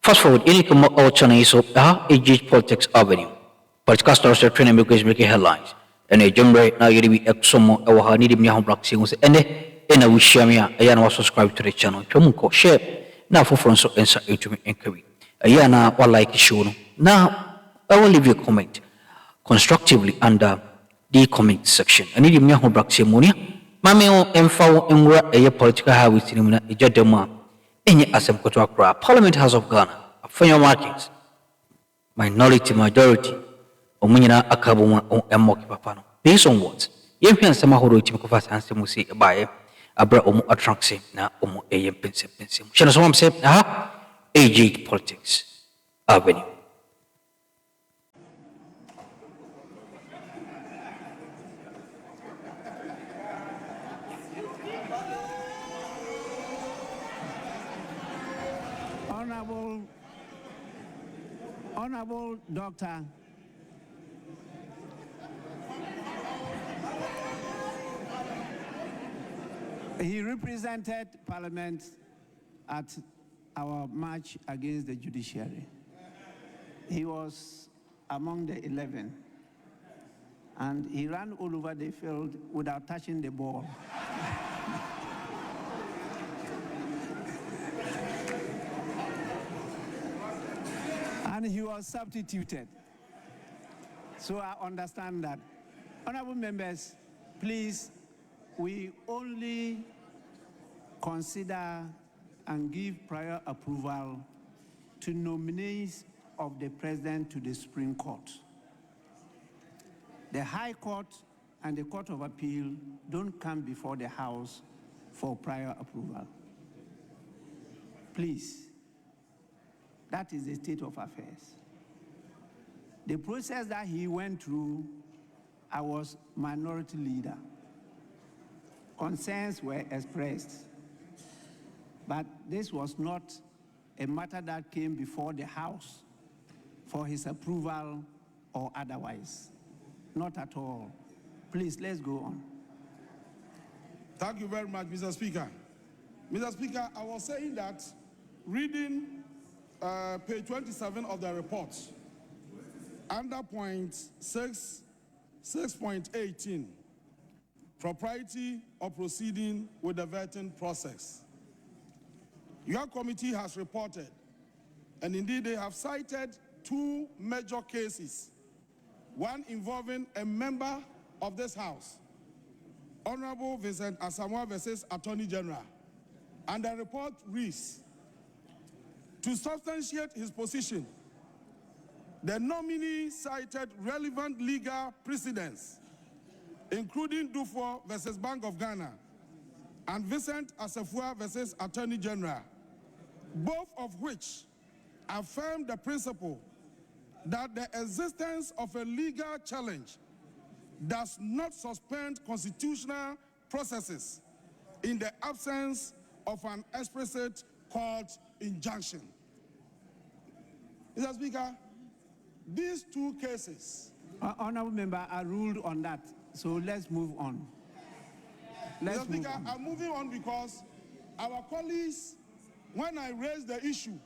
Fast forward, ini kemo ochana iso age politics avenue. Political stars are training because making headlines. And a jumbre na yiri bi exomo e waha ni di mi hom black singu se ene ena wi share me aya na subscribe to the channel. Tumuko share na for so ensa into enquiry. Aya na wa like show no. Now I will leave you a comment constructively under the comment section. Ani di mi hom black singu ni mame o emfa enwura eye political highway sinimuna ejadema enye asem koto Akroma Parliament House of Ghana Afenyo markings minority majority omunyina akabuma emoki papano based on what yempi ansema horo itimi kofa sanse musi baye abra omu attraction na omu pense shana so am say age politics avenue. Honorable Doctor, he represented Parliament at our march against the judiciary. He was among the 11, and he ran all over the field without touching the ball. And he was substituted. So I understand that. Honorable members, please, we only consider and give prior approval to nominees of the President to the Supreme Court. The High Court and the Court of Appeal don't come before the House for prior approval. Please. That is the state of affairs. The process that he went through, I was minority leader. Concerns were expressed, but this was not a matter that came before the House for his approval or otherwise. Not at all. Please, let's go on. Thank you very much, Mr. Speaker. Mr. Speaker, I was saying that reading page 27 of the report, under point 6.18, propriety of proceeding with the vetting process. Your committee has reported, and indeed they have cited two major cases, one involving a member of this House, Honorable Vincent Asamoah versus Attorney General, and the report reads, to substantiate his position, the nominee cited relevant legal precedents, including Dufo versus Bank of Ghana and Vincent Asafua versus Attorney General, both of which affirm the principle that the existence of a legal challenge does not suspend constitutional processes in the absence of an explicit court injunction. Mr. Speaker, these two cases. Honorable member, I ruled on that, so let's move on. Mr. Speaker, I'm moving on because our colleagues, when I raised the issue,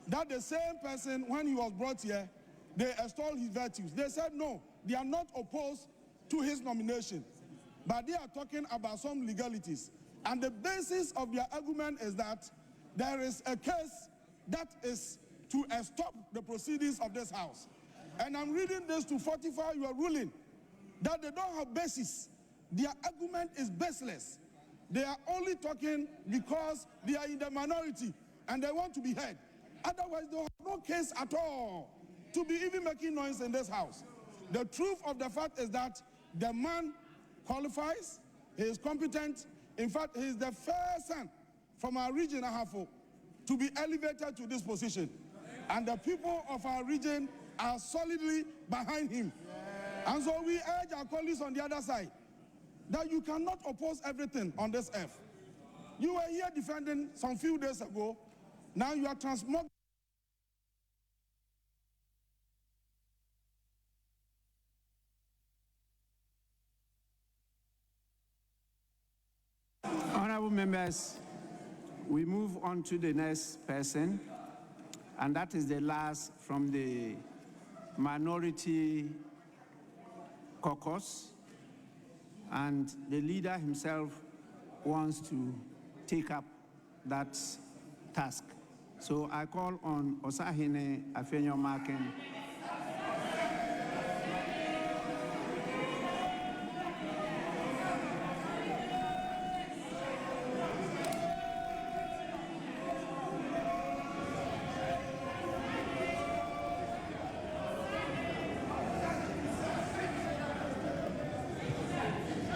that the same person, when he was brought here, they extolled his virtues. They said no, they are not opposed to his nomination, but they are talking about some legalities. And the basis of their argument is that there is a case that is to stop the proceedings of this House. And I'm reading this to fortify your ruling that they don't have basis. Their argument is baseless. They are only talking because they are in the minority and they want to be heard. Otherwise, they have no case at all to be even making noise in this House. The truth of the fact is that the man qualifies, he is competent. In fact, he is the first son from our region, Akuffo, to be elevated to this position. And the people of our region are solidly behind him. And so we urge our colleagues on the other side that you cannot oppose everything on this earth. You were here defending some few days ago. Now you are transmoging. Honorable members, we move on to the next person. And that is the last from the minority caucus. And the leader himself wants to take up that task. So I call on Osahene Afenyo Maken.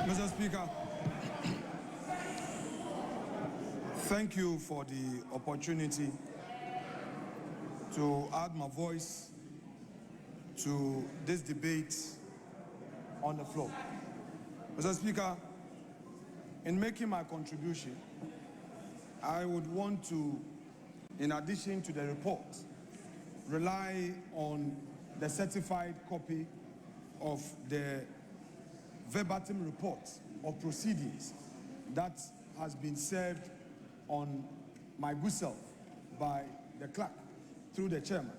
Mr. Speaker, thank you for the opportunity to add my voice to this debate on the floor. Mr. Speaker, in making my contribution, I would want to, in addition to the report, rely on the certified copy of the verbatim report of proceedings that has been served on my good self by the clerk through the chairman.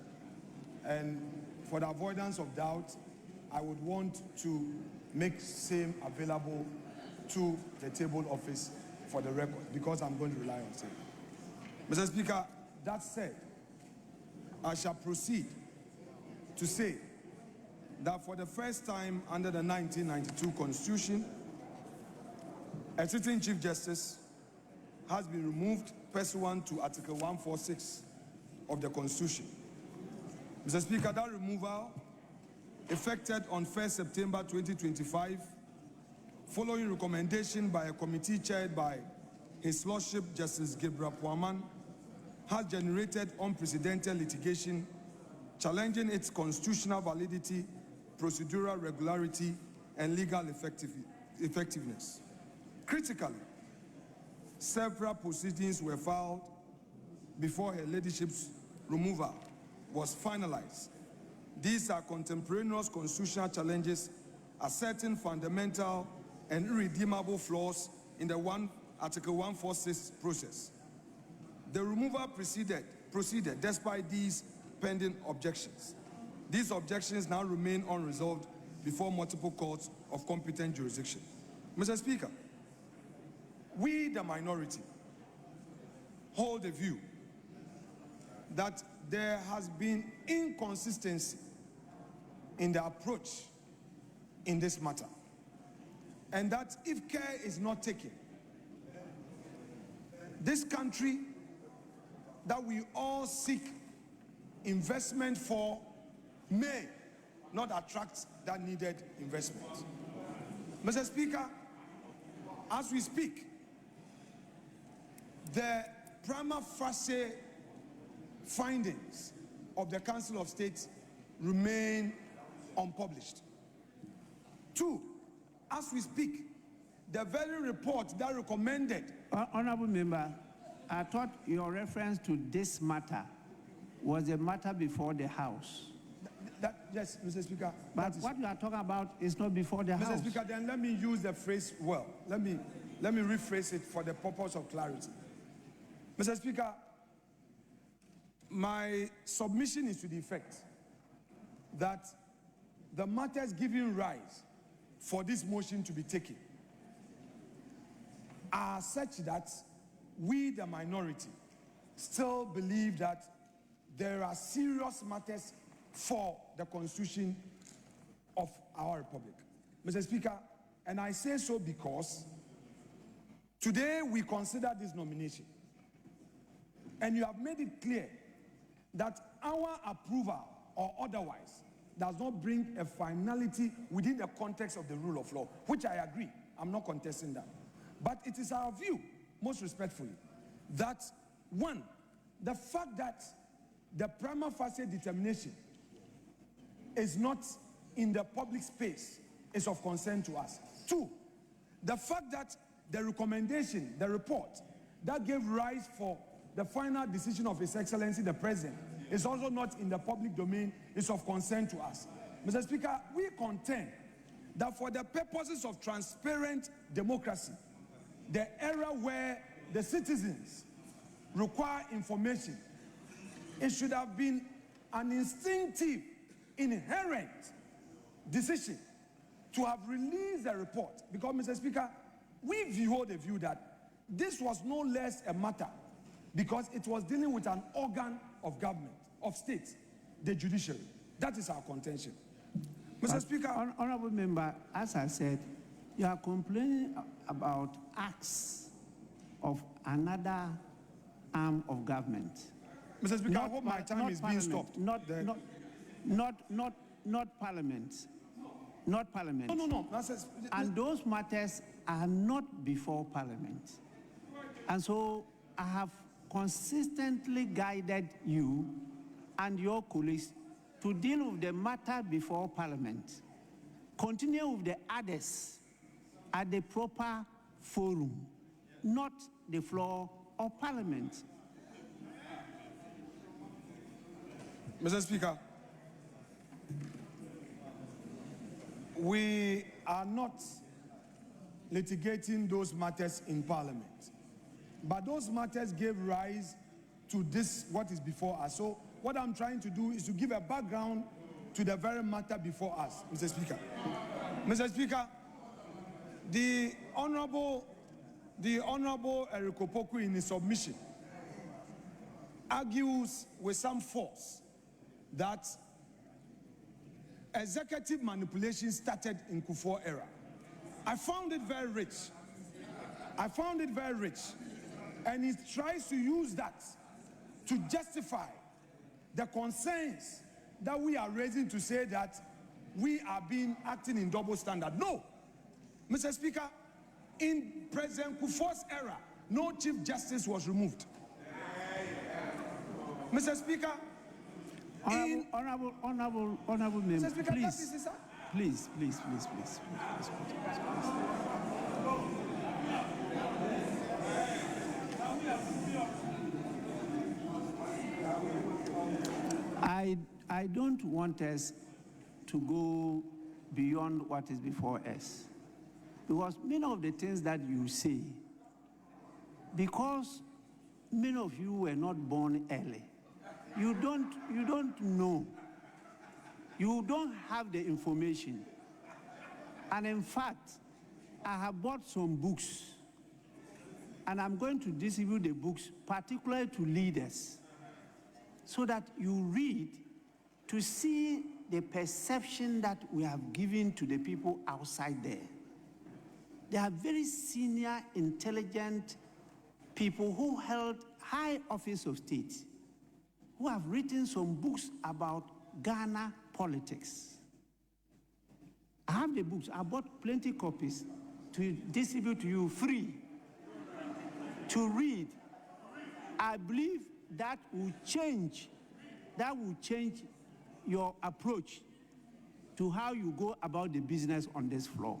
And for the avoidance of doubt, I would want to make same available to the table office for the record, because I'm going to rely on same. Mr. Speaker, that said, I shall proceed to say that for the first time under the 1992 Constitution, a sitting Chief Justice has been removed pursuant to Article 146 of the Constitution. Mr. Speaker, that removal effected on 1st September 2025, following recommendation by a committee chaired by His Lordship Justice Gabriel Puaman, has generated unprecedented litigation challenging its constitutional validity, procedural regularity, and legal effectiveness. Critically, several proceedings were filed before her ladyship's removal was finalized. These are contemporaneous constitutional challenges asserting fundamental and irredeemable flaws in the Article 146 process. The removal proceeded despite these pending objections. These objections now remain unresolved before multiple courts of competent jurisdiction. Mr. Speaker, we, the minority, hold the view that there has been inconsistency in the approach in this matter, and that if care is not taken, this country that we all seek investment for may not attract that needed investment. Mr. Speaker, as we speak, the prima facie findings of the Council of State remain unpublished. 2, as we speak, the very report that recommended... Honorable Member, I thought your reference to this matter was a matter before the House. Yes, Mr. Speaker. But what you are talking about is not before the House. Mr. Speaker, then let me use the phrase well. Let me rephrase it for the purpose of clarity. Mr. Speaker, my submission is to the effect that the matters giving rise for this motion to be taken are such that we, the minority, still believe that there are serious matters for the Constitution of our Republic. Mr. Speaker, and I say so because today we consider this nomination, and you have made it clear that our approval or otherwise does not bring a finality within the context of the rule of law, which I agree. I'm not contesting that. But it is our view, most respectfully, that one, the fact that the prima facie determination is not in the public space is of concern to us. 2, the fact that the recommendation, the report that gave rise for the final decision of His Excellency the President is also not in the public domain is of concern to us. Mr. Speaker, we contend that for the purposes of transparent democracy, the era where the citizens require information It should have been an instinctive, inherent decision to have released the report. Because, Mr. Speaker, we hold a view that this was no less a matter because it was dealing with an organ of government, of state, the judiciary. That is our contention. Mr. Speaker. Honorable Member, as I said, you are complaining about acts of another arm of government. Mr. Speaker, I hope my time is being stopped. Not Parliament. Not Parliament. No. And those matters are not before Parliament. And so I have consistently guided you and your colleagues to deal with the matter before Parliament. Continue with the others at the proper forum, not the floor of Parliament. Mr. Speaker, we are not litigating those matters in Parliament, but those matters gave rise to this, what is before us. So what I'm trying to do is to give a background to the very matter before us, Mr. Speaker. Mr. Speaker, the Honorable Eric Opoku in his submission argues with some force that executive manipulation started in Akuffo era. I found it very rich. And he tries to use that to justify the concerns that we are raising to say that we are acting in double standard. No, Mr. Speaker, in President Akuffo's era, no Chief Justice was removed. Mr. Speaker, Honorable Member, Mr. Speaker, please. I don't want us to go beyond what is before us, because many of the things that you say, because many of you were not born early, you don't know, you don't have the information. And in fact, I have bought some books, and I'm going to distribute the books particularly to leaders, so that you read to see the perception that we have given to the people outside there. They are very senior, intelligent people who held high office of state, who have written some books about Ghana politics. I have the books. I bought plenty copies to distribute to you free to read. I believe that will change your approach to how you go about the business on this floor.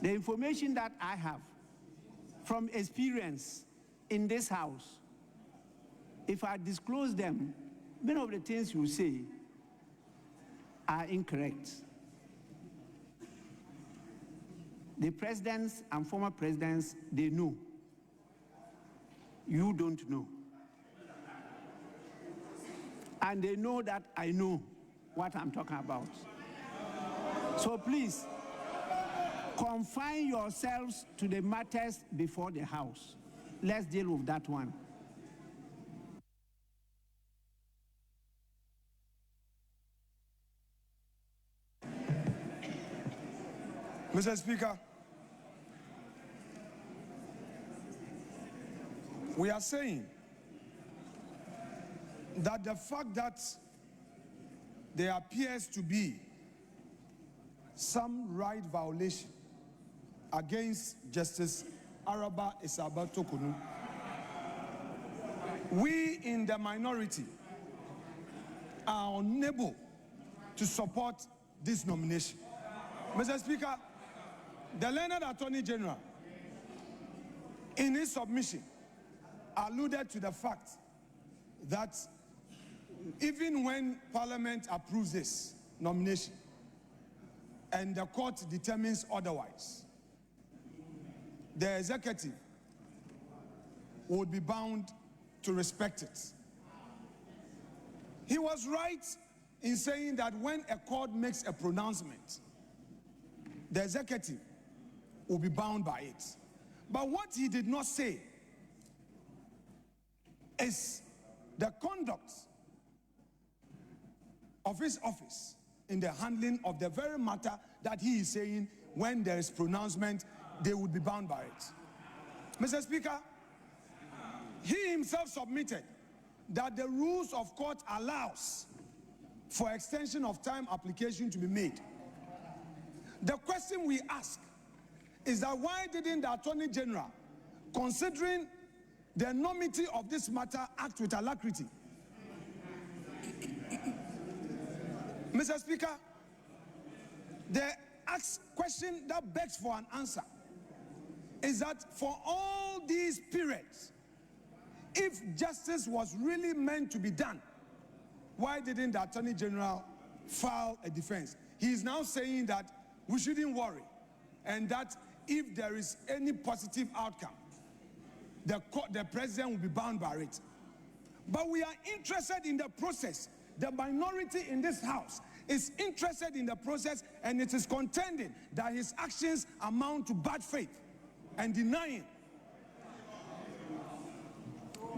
The information that I have from experience in this house, if I disclose them, many of the things you say are incorrect. The presidents and former presidents, they know. You don't know. And they know that I know what I'm talking about. So please, confine yourselves to the matters before the House. Let's deal with that one. Mr. Speaker, we are saying that the fact that there appears to be some right violation against Justice Araba Isaba Tokunu, we in the minority are unable to support this nomination. Mr. Speaker, the learned Attorney General, in his submission, alluded to the fact that even when Parliament approves this nomination and the court determines otherwise, the executive would be bound to respect it. He was right in saying that when a court makes a pronouncement, the executive will be bound by it. But what he did not say is the conduct of his office in the handling of the very matter that he is saying when there is pronouncement, they would be bound by it. Mr. Speaker, he himself submitted that the rules of court allows for extension of time application to be made. The question we ask is that why didn't the Attorney General, considering the enormity of this matter, act with alacrity? Mr. Speaker, the question that begs for an answer is that for all these periods, if justice was really meant to be done, why didn't the Attorney General file a defense? He is now saying that we shouldn't worry, and that if there is any positive outcome, the president will be bound by it. But we are interested in the process. The minority in this House is interested in the process, and it is contending that his actions amount to bad faith and denying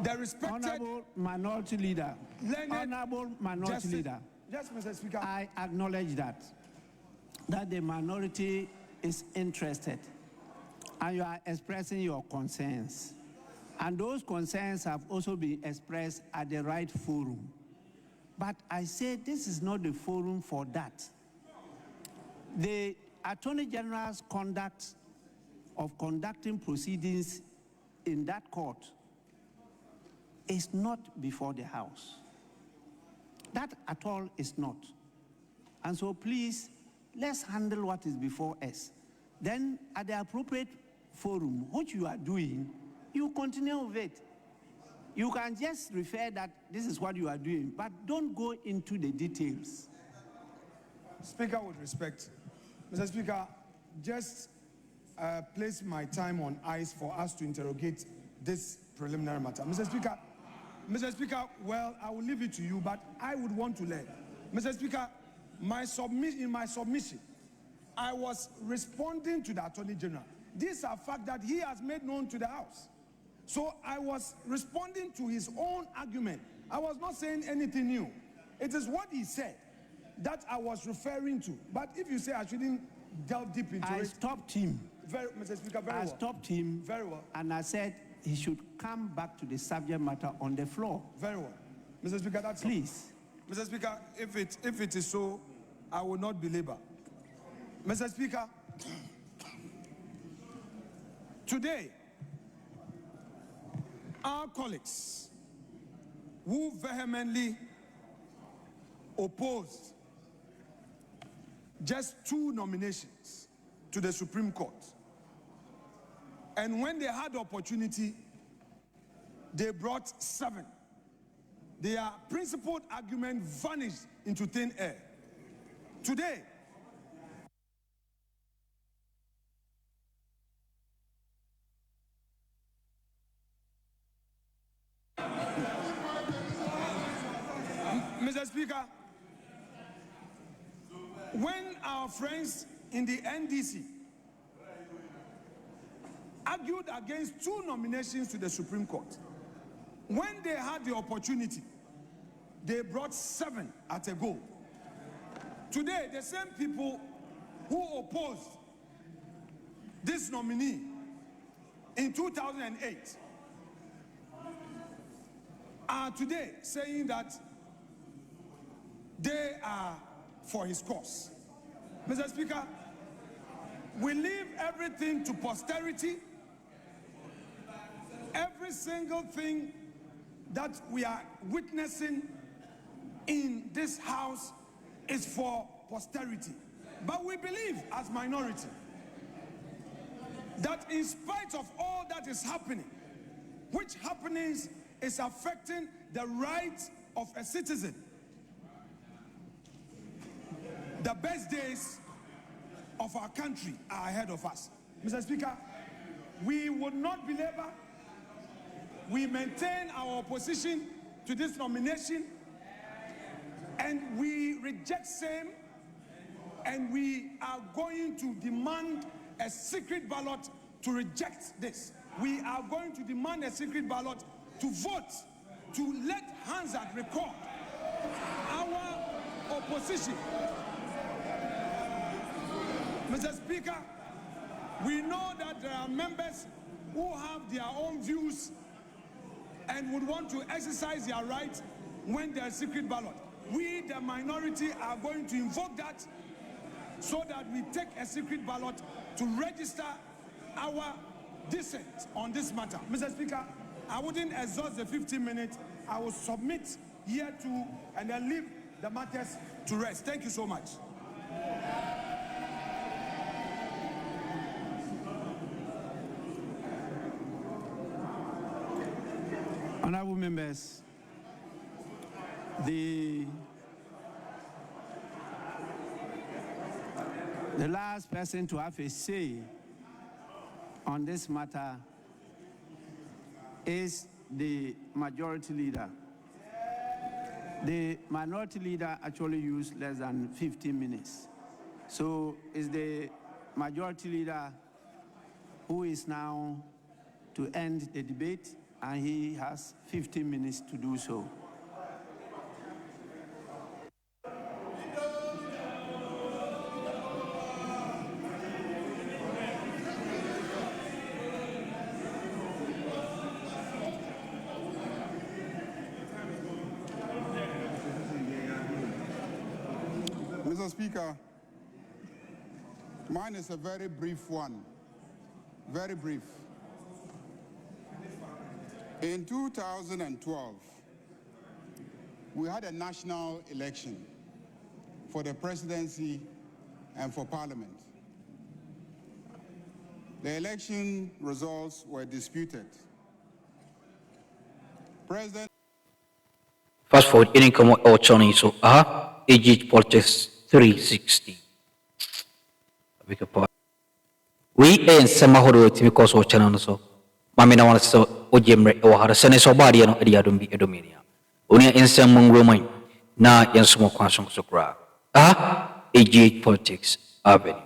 the respected Honorable Minority Leader. Honorable Minority Leader. Yes, Mr. Speaker. I acknowledge that the minority is interested, and you are expressing your concerns. And those concerns have also been expressed at the right forum. But I say this is not the forum for that. The Attorney General's conduct of conducting proceedings in that court is not before the House. That at all is not. And so please, let's handle what is before us. Then at the appropriate forum, which you are doing, you continue with it. You can just refer that this is what you are doing, but don't go into the details. Speaker, with respect, Mr. Speaker, just place my time on ice for us to interrogate this preliminary matter. Mr. Speaker, well, I will leave it to you, but I would want to learn. Mr. Speaker, in my submission, I was responding to the Attorney General. These are facts that he has made known to the House. So I was responding to his own argument. I was not saying anything new. It is what he said that I was referring to. But if you say I shouldn't delve deep into it... I stopped him. Mr. Speaker, very well. I stopped him. Very well. And I said he should come back to the subject matter on the floor. Very well. Mr. Speaker, that's... Please. Mr. Speaker, if it is so, I will not belabor. Mr. Speaker, today, our colleagues who vehemently opposed just 2 nominations to the Supreme Court, and when they had the opportunity, they brought 7. Their principled argument vanished into thin air. Today, Mr. Speaker, when our friends in the NDC argued against 2 nominations to the Supreme Court, when they had the opportunity, they brought 7 at a go. Today, the same people who opposed this nominee in 2008 are today saying that they are for his cause. Mr. Speaker, we leave everything to posterity. Every single thing that we are witnessing in this House is for posterity. But we believe as minority that in spite of all that is happening, which happenings is affecting the rights of a citizen, the best days of our country are ahead of us. Mr. Speaker, we would not belabor. we maintain our opposition to this nomination, and we reject same, and we are going to demand a secret ballot to reject this. We are going to demand a secret ballot to vote, to let Hansard record our opposition. Mr. Speaker, we know that there are members who have their own views and would want to exercise their right when there's secret ballot. We, the minority, are going to invoke that so that we take a secret ballot to register our dissent on this matter. Mr. Speaker, I wouldn't exhaust the 15 minutes. I will submit here to and then leave the matters to rest. Thank you so much. Honorable members, the last person to have a say on this matter is the majority leader. The minority leader actually used less than 15 minutes. So it's the majority leader who is now to end the debate, and he has 15 minutes to do so. Mr. Speaker, mine is a very brief one. Very brief. In 2012, we had a national election for the presidency and for parliament. The election results were disputed. President Fast forward in income or Johnny so AG Politics 360. We ain't Samahoro Timikos or Channel so. Mamina wants to Ojemre or Harasane Sobadi and Ediadumbi Edomania. Unia in some Mongomai, na Yansmo Kwansong Sokra. AG Politics Avenue.